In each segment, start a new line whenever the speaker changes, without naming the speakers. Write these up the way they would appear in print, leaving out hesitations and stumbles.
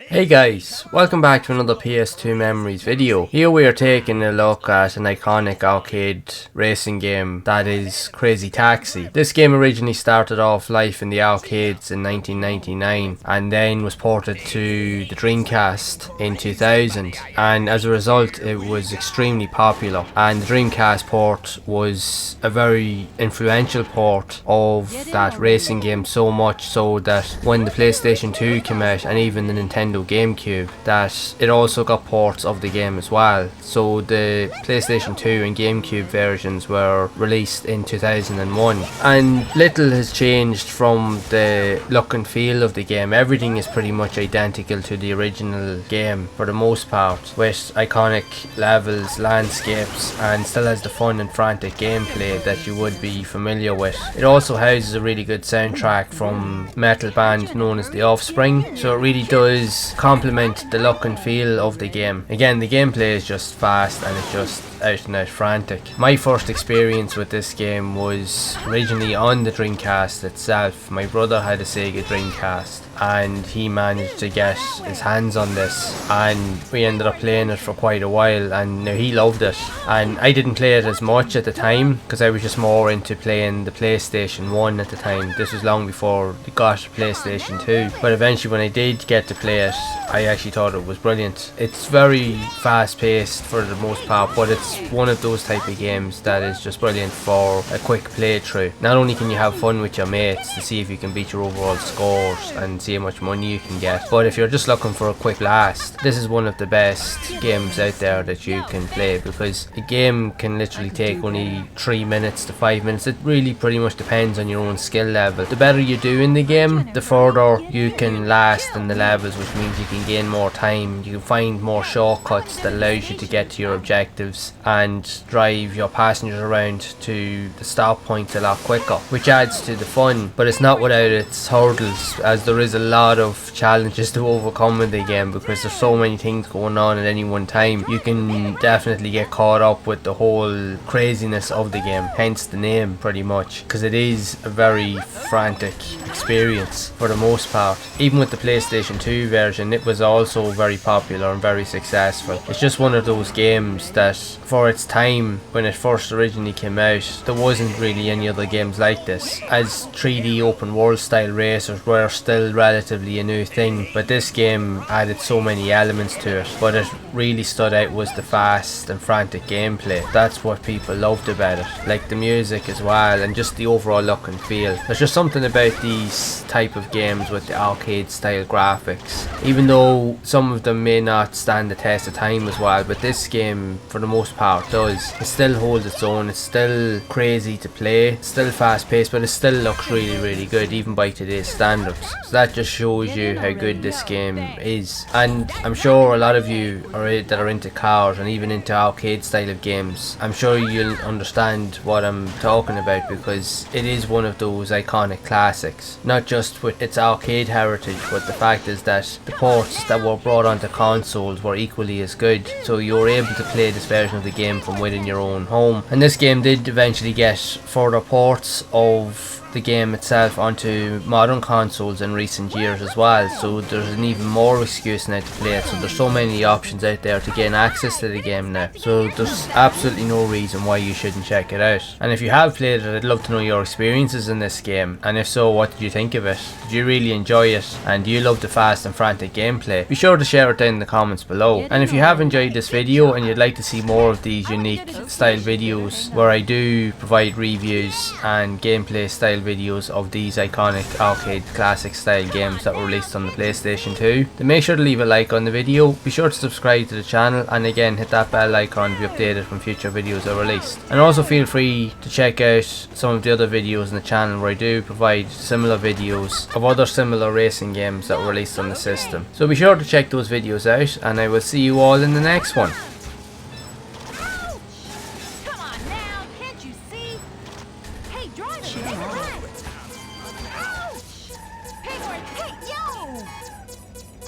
Hey guys, welcome back to another PS2 Memories video. Here we are taking a look at an iconic arcade racing game that is Crazy Taxi. This game originally started off life in the arcades in 1999 and then was ported to the Dreamcast in 2000, and as a result it was extremely popular, and the Dreamcast port was a very influential port of that racing game, so much so that when the PlayStation 2 came out and even the Nintendo GameCube, that it also got ports of the game as well. So the PlayStation 2 and GameCube versions were released in 2001, and little has changed from the look and feel of the game. Everything is pretty much identical to the original game for the most part, with iconic levels, landscapes, and still has the fun and frantic gameplay that you would be familiar with. It also houses a really good soundtrack from metal band known as The Offspring, so it really does complement the look and feel of the game. Again, the gameplay is just fast and it's just out and out frantic. My first experience with this game was originally on the Dreamcast itself. My brother had a Sega Dreamcast and he managed to get his hands on this, and we ended up playing it for quite a while, and he loved it. And I didn't play it as much at the time because I was just more into playing the PlayStation 1 at the time. This was long before we got a PlayStation 2, but eventually when I did get to play it, I actually thought it was brilliant. It's very fast paced for the most part, but it's one of those type of games that is just brilliant for a quick playthrough. Not only can you have fun with your mates to see if you can beat your overall scores and see how much money you can get, but if you're just looking for a quick blast, this is one of the best games out there that you can play, because a game can literally take only 3 minutes to 5 minutes. It really pretty much depends on your own skill level. The better you do in the game, the further you can last in the levels, which means you can gain more time, you can find more shortcuts that allows you to get to your objectives and drive your passengers around to the stop points a lot quicker, which adds to the fun. But it's not without its hurdles, as there is a lot of challenges to overcome in the game because there's so many things going on at any one time. You can definitely get caught up with the whole craziness of the game, hence the name pretty much, because it is a very frantic experience for the most part. Even with the PlayStation 2 version, it was also very popular and very successful. It's just one of those games that for its time, when it first originally came out, there wasn't really any other games like this, as 3D open world style racers were still relatively a new thing, but this game added so many elements to it. But it really stood out was the fast and frantic gameplay. That's what people loved about it, like the music as well, and just the overall look and feel. There's just something about these type of games with the arcade style graphics, even though some of them may not stand the test of time as well, but this game for the most part does. It still holds its own, it's still crazy to play, it's still fast paced, but it still looks really good even by today's standards. So that just shows you how good this game is. And I'm sure a lot of you that are into cars and even into arcade style of games, I'm sure you'll understand what I'm talking about, because it is one of those iconic classics, not just with its arcade heritage, but the fact is that the ports that were brought onto consoles were equally as good, so you were able to play this version of the game from within your own home. And this game did eventually get further ports of the game itself onto modern consoles in recent years as well, so there's an even more excuse now to play it. So there's so many options out there to gain access to the game now, so there's absolutely no reason why you shouldn't check it out. And if you have played it, I'd love to know your experiences in this game, and if so, what did you think of it? Did you really enjoy it, and do you love the fast and frantic gameplay? Be sure to share it down in the comments below. And if you have enjoyed this video and you'd like to see more of these unique style videos where I do provide reviews and gameplay style videos of these iconic arcade classic style games that were released on the PlayStation 2, then make sure to leave a like on the video, be sure to subscribe to the channel, and again hit that bell icon to be updated when future videos are released. And also feel free to check out some of the other videos on the channel where I do provide similar videos of other similar racing games that were released on the system. So be sure to check those videos out, and I will see you all in the next one.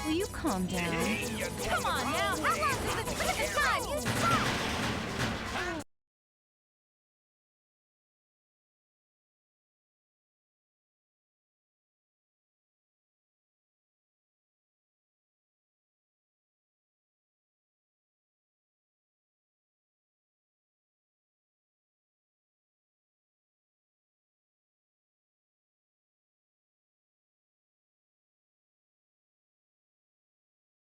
Will you calm down? Come on now. How long does it take?